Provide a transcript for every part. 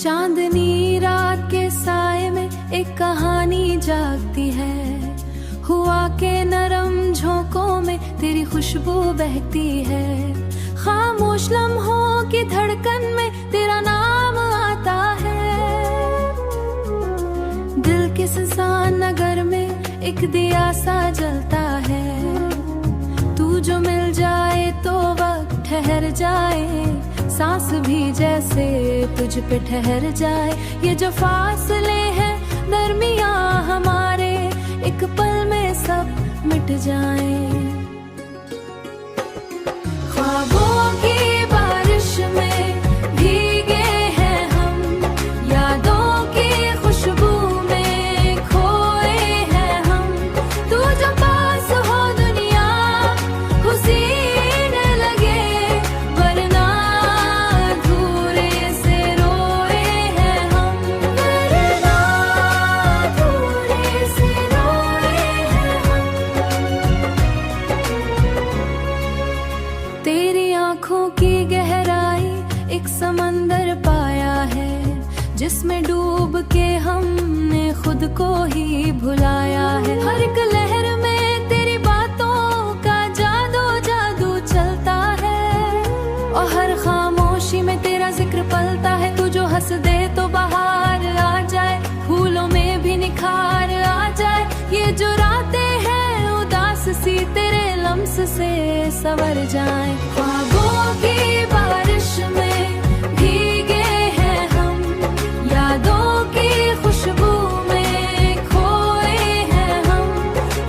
चांदनी रात के साए में एक कहानी जागती है। हुआ के नरम झोंकों में तेरी खुशबू बहती है। खामोश लम्हों की धड़कन में तेरा नाम आता है। दिल के सुनसान नगर में एक दिया सा जलता है। तू जो मिल जाए तो वक्त ठहर जाए, सांस भी जैसे तुझ पे ठहर जाए। ये जो फासले हैं दरमियां हमारे, एक पल में सब मिट जाए। ख्वाबों की बारिश में भीगे हैं हम, यादों की खुशबू में खोए हैं हम। तू जो पास हो दुनिया हुसीन लगे, वरना अधूरे से रोए हैं हम। वरना अधूरे से रोए हैं हम। तेरी आंखों की गहराई एक समंदर पाया है, जिसमें डूब के हमने खुद को ही भुलाया है। हर एक लहर में तेरी बातों का जादू जादू चलता है, और हर खामोशी में तेरा जिक्र पलता है। तू जो हंस दे तो बाहर आ जाए, फूलों में भी निखार आ जाए। ये जो रातें हैं उदास सी तेरे लम्स से सवर जाए। ख्वाबों की बारिश में भीगे हैं हम, यादों की खुशबू में खोए हैं हम।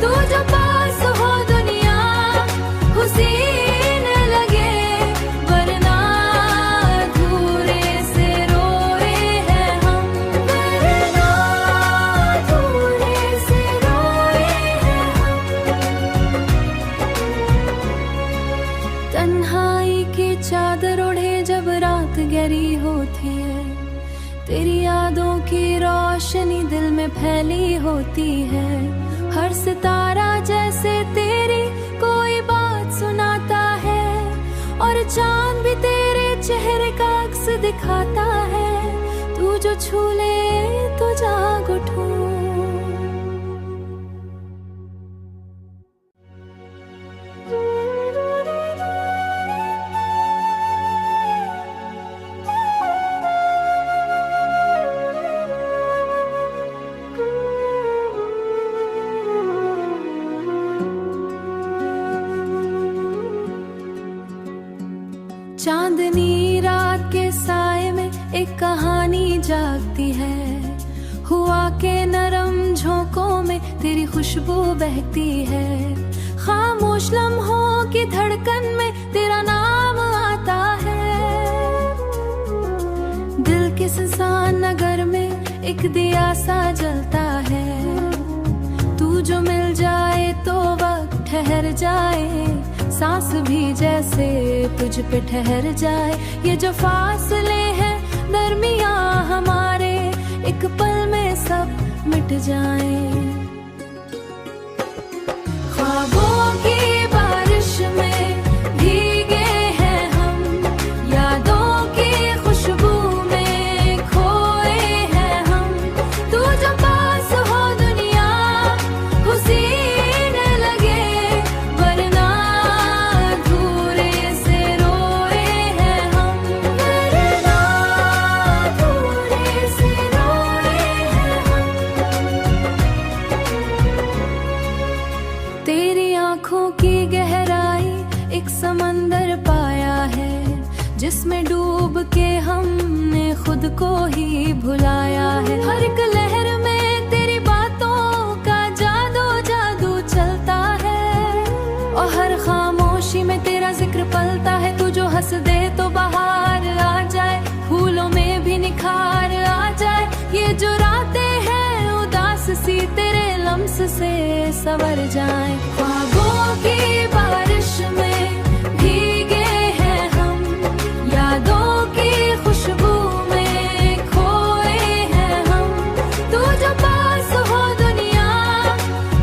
तू जो पास हो दुनिया हुसीन लगे, वरना अधूरे से रोए हैं हम। वरना अधूरे से रोए हैं हम। तन्हाई की चादर ओढ़े जब रात गहरी होती है, तेरी यादों की रोशनी दिल में फैली होती है। हर सितारा जैसे तेरी कोई बात सुनाता है, और चांद भी तेरे चेहरे का अक्स दिखाता है। तू जो छू ले तो जाग उठूं। चांदनी रात के साए में एक कहानी जागती है। हुआ के नरम झोंकों में तेरी खुशबू बहती है। खामोश लम्हों की धड़कन में तेरा नाम आता है। दिल के सुनसान नगर में एक दिया सा जलता है। तू जो मिल जाए तो वक्त ठहर जाए, सांस भी जैसे तुझ पे ठहर जाए। ये जो फासले हैं दरमियां हमारे, एक पल में सब मिट जाए। ख्वाबों की बारिश में भीगे हैं हम, यादों की खुशबू में खोए हैं हम। तू जो पास हो दुनिया हुसीन लगे, वरना अधूरे से रोए हैं हम। वरना अधूरे से रोए हैं हम। तेरी आंखों की गहराई एक समंदर पाया है, जिसमें डूब के हमने खुद को ही भुलाया है। हर एक लहर में तेरी बातों का जादू जादू चलता है, और हर खामोशी में तेरा जिक्र पलता है। तू जो हंस दे तो बाहर आ जाए, फूलों में भी निखार आ जाए। ये जो रातें हैं उदास सी तेरे लम्स से सवर जाए। ख्वाबों की बारिश में भीगे हैं हम, यादों की खुशबू में खोए हैं हम। तू जो पास हो दुनिया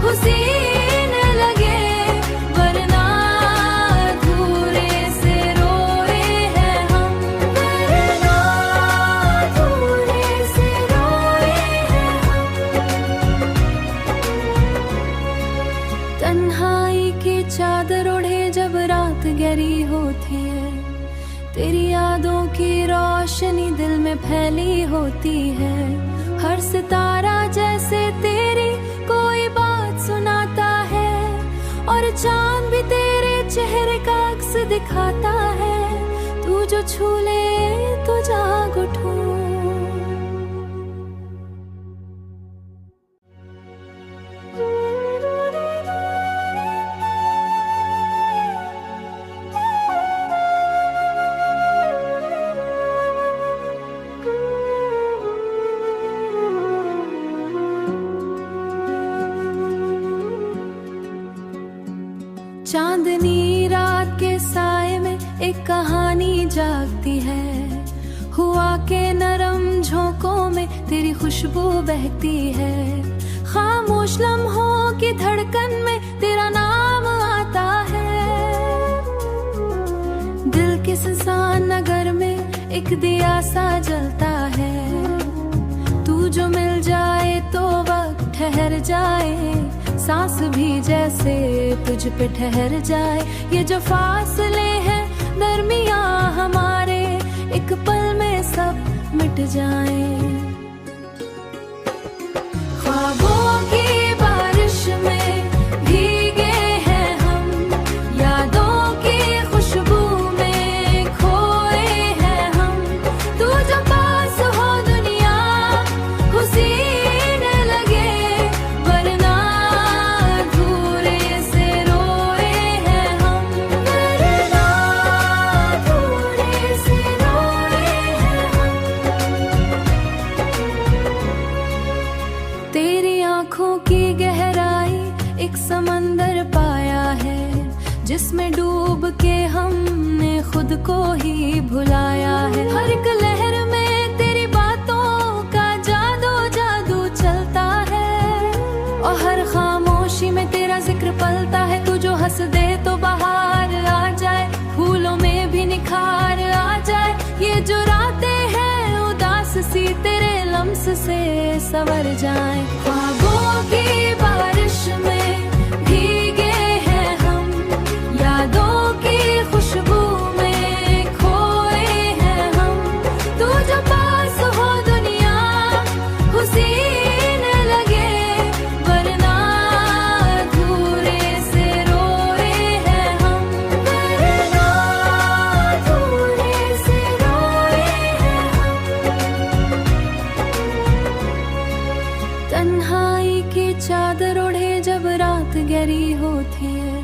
हुसीन लगे, वरना अधूरे से रोए हैं हम। वरना अधूरे होती है। तेरी यादों की रोशनी दिल में फैली होती है। हर सितारा जैसे तेरी कोई बात सुनाता है, और चांद भी तेरे चेहरे का अक्स दिखाता है। तू जो छू ले तो जाग उठूं। चांदनी रात के साए में एक कहानी जागती है। हुआ के नरम झोंकों में तेरी खुशबू बहती है। खामोश लम्हों की धड़कन में तेरा नाम आता है। दिल के सुनसान नगर में एक दिया सा जलता है। तू जो मिल जाए तो वक्त ठहर जाए, सांस भी जैसे तुझ पे ठहर जाए। ये जो फासले हैं दरमियां हमारे, एक पल में सब मिट जाए। ख्वाबों की बारिश में भीगे हैं हम, यादों की खुशबू में खोए हैं हम। तू जो पास हो दुनिया हुसीन लगे, वरना अधूरे से रोए हैं हम। वरना अधूरे से रोए हैं हम। तेरी आंखों की गहराई एक समंदर पाया है, जिसमें डूब के हमने खुद को ही भुलाया है। हर एक लहर में तेरी बातों का जादू जादू चलता है, और हर खामोशी में तेरा जिक्र पलता है। तू जो हंस दे तो बाहर आ जाए, फूलों में भी निखार आ जाए। ये जो रातें हैं उदास सी तेरे लम्स से संवर जाए। ख्वाबों की बारिश में भीगे हैं हम, यादों की खुशबू में खोए हैं हम। तू जो पास हो दुनिया हुसीन लगे, वरना अधूरे से रोए हैं हम। वरना अधूरे से रोए हैं हम। तन्हाई की चादर ओढ़े जब रात गहरी होती है,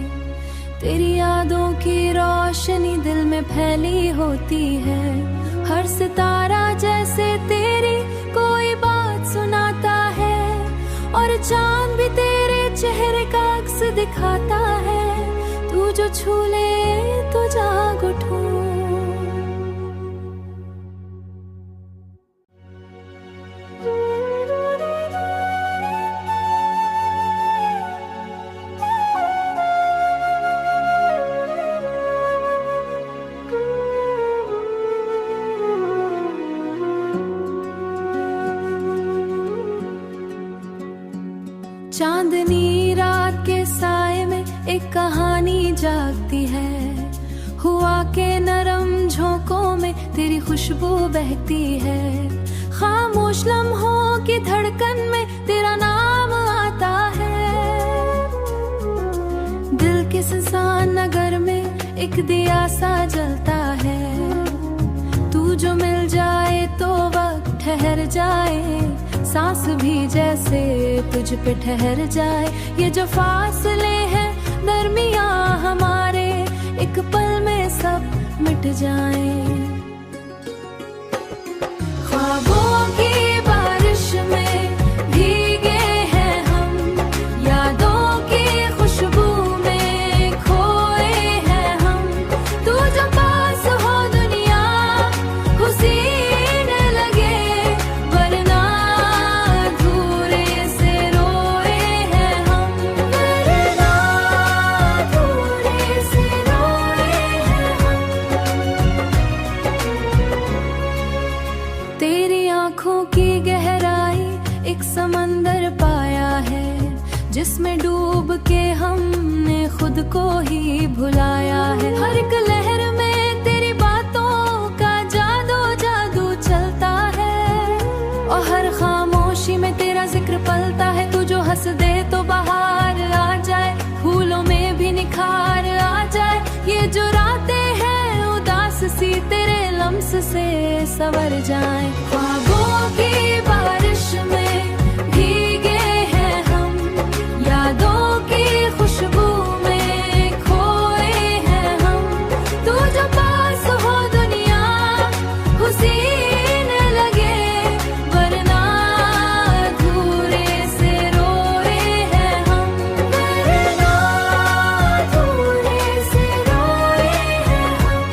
तेरी यादों की रोशनी दिल में फैली होती है। हर सितारा जैसे तेरी कोई बात सुनाता है, और चांद भी तेरे चेहरे का अक्स दिखाता है। तू जो छू ले तो जाग उठूं। चांदनी रात के साए में एक कहानी जागती है। हुआ के नरम झोंकों में तेरी खुशबू बहती है। खामोश लम्हों की धड़कन में तेरा नाम आता है। दिल के सुनसान नगर में एक दिया सा जलता है। तू जो मिल जाए तो वक्त ठहर जाए, सांस भी जैसे तुझ पे ठहर जाए। ये जो फासले हैं दरमियां हमारे, एक पल में सब मिट जाए। ख्वाबों की बारिश में भीगे हैं हम, यादों की खुशबू में खोए हैं हम। तू जो पास हो दुनिया हुसीन लगे, वरना अधूरे से रोए हैं हम। वरना अधूरे से रोए हैं हम। तेरी आंखों की गहराई एक समंदर पाया है, जिसमें डूब के हमने खुद को ही भुलाया है। हर एक लहर में लम्स से संवर जाएं। ख्वाबों की बारिश में भीगे हैं हम, यादों की खुशबू में खोए हैं हम। तू जो पास हो दुनिया हुसीन लगे, वरना अधूरे से रोए हैं हम, वरना अधूरे से रोए हैं हम।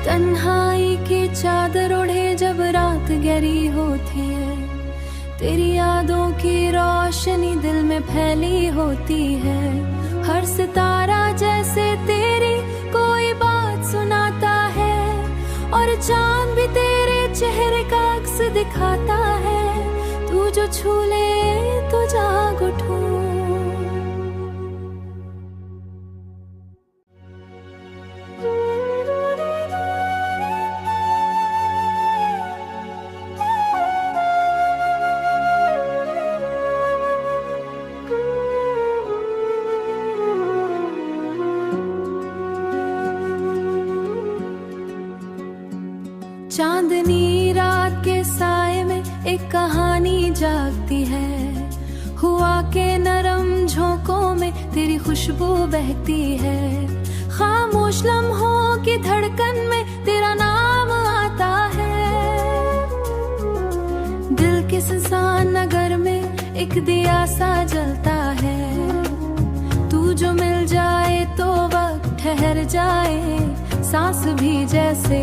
तन्हाई की चादर ओढ़े जब रात गहरी होती है, तेरी यादों की रोशनी दिल में फैली होती है। हर सितारा जैसे तेरी कोई बात सुनाता है, और चांद भी तेरे चेहरे का अक्स दिखाता है। तू जो छू ले तो जाग उठूं। चांदनी रात के साए में एक कहानी जागती है, हुआ के नरम झोंकों में तेरी खुशबू बहती है। खामोश लम्हों की धड़कन में तेरा नाम आता है। दिल के सुनसान नगर में एक दिया सा जलता है। तू जो मिल जाए तो वक्त ठहर जाए, सांस भी जैसे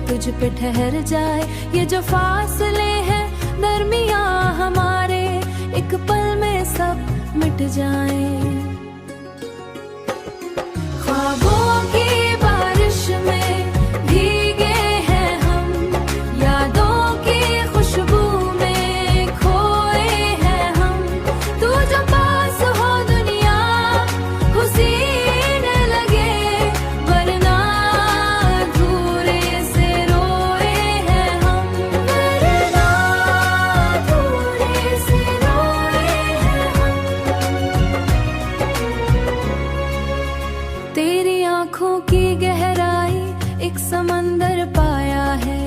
तुझ पे ठहर जाए। ये जो फासले हैं दरमियां हमारे, एक पल में सब मिट जाए। ख्वाबों की बारिश में भीगे हैं हम, यादों की खुशबू में खोए हैं हम। तू जो पास हो दुनिया हुसीन लगे, वरना अधूरे से रोए हैं हम, वरना अधूरे से रोए हैं हम। तेरी आंखों की गहराई एक समंदर पाया है,